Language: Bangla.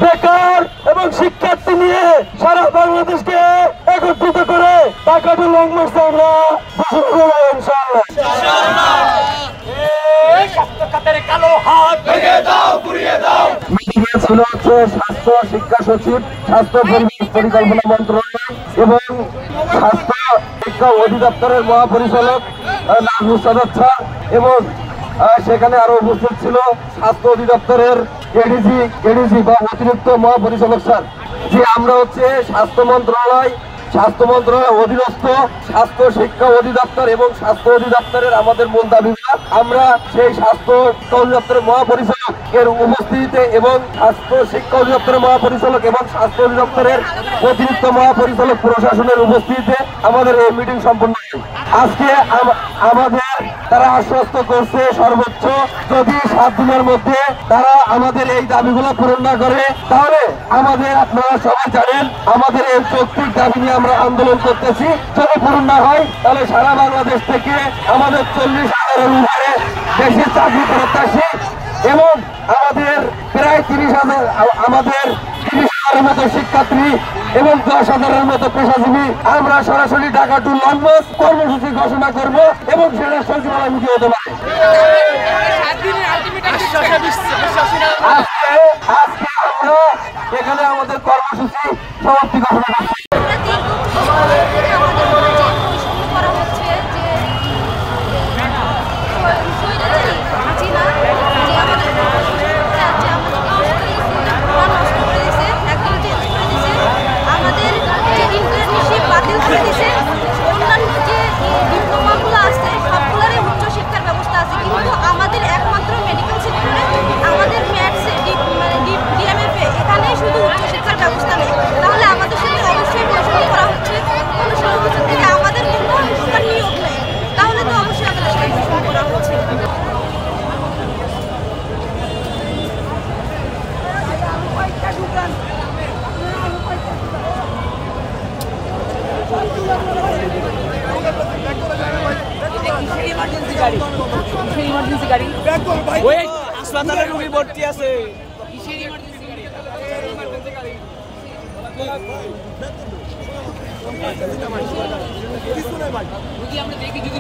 বেকার এবং শিক্ষার্থী নিয়ে সারা বাংলাদেশকে একত্রিত করে টাকাটা লং মার্চ আমরা শুরু করবো ইনশাআল্লাহ। ছিল হচ্ছে স্বাস্থ্য শিক্ষা সচিব, স্বাস্থ্য পরিকল্পনা মন্ত্রণালয় এবং স্বাস্থ্য শিক্ষা অধিদপ্তরের মহাপরিচালক নাজমুল সাদাত স্যার এবং সেখানে আরো উপস্থিত ছিল স্বাস্থ্য অধিদপ্তরের এডিজি বা অতিরিক্ত মহাপরিচালক স্যার। যে আমরা হচ্ছে স্বাস্থ্য মন্ত্রণালয় অধীনস্থ স্বাস্থ্য শিক্ষা অধিদপ্তর এবং স্বাস্থ্য অধিদপ্তরের আমাদের মূল দাবিগুলো আমরা সেই স্বাস্থ্য অধিদপ্তরের মহাপরিচালক এর উপস্থিতিতে এবং স্বাস্থ্য শিক্ষা অধিদপ্তরের মহাপরিচালক এবং স্বাস্থ্য অধিদপ্তরের অতিরিক্ত মহাপরিচালক প্রশাসনের উপস্থিতিতে আমাদের এই মিটিং সম্পন্ন হয়। আজকে আমাদের তারা আশ্বস্ত করছে সর্বোচ্চ যদি 7 দিনের মধ্যে তারা আমাদের এই দাবিগুলো পূরণ না করে তাহলে আমাদের, আপনারা সবাই জানেন, আমাদের এই যৌক্তিক দাবি নিয়ে আমরা আন্দোলন করতেছি। যদি পূরণ না হয় তাহলে সারা বাংলাদেশ থেকে আমাদের 40,000-এর উপরে বেশি চাকরি প্রত্যাশী এবং আমাদের প্রায় 30,000 আমাদের 30,000-এর মতো শিক্ষার্থী এবং 10,000-এর মতো পেশাজীবী আমরা সরাসরি ঢাকা টু লং মার্চ কর্মসূচি ঘোষণা করব এবং সেটা সচিবালয়মুখী হতে পারে। আজকে আমরা এখানে আমাদের কর্মসূচি সমাপ্তি ঘোষণা করছি। আমাদের একমাত্র মেডিকেল সেক্টরে আমাদের ম্যাথস ডিএমএফ এখানে শুধু উচ্চশিক্ষার ব্যবস্থা নেই, তাহলে আমাদের সাথে অবশ্যই বৈষম্য করা হচ্ছে। কোনো বছর থেকে আমাদের কোনো নিয়োগ নেই, তাহলে তো অবশ্যই আমাদের সাথে বৈষম্য করা হচ্ছে। ইমার্জেন্সি গাড়ি হাসপাতালে রোগী ভর্তি আছে। আমরা দেখি যদি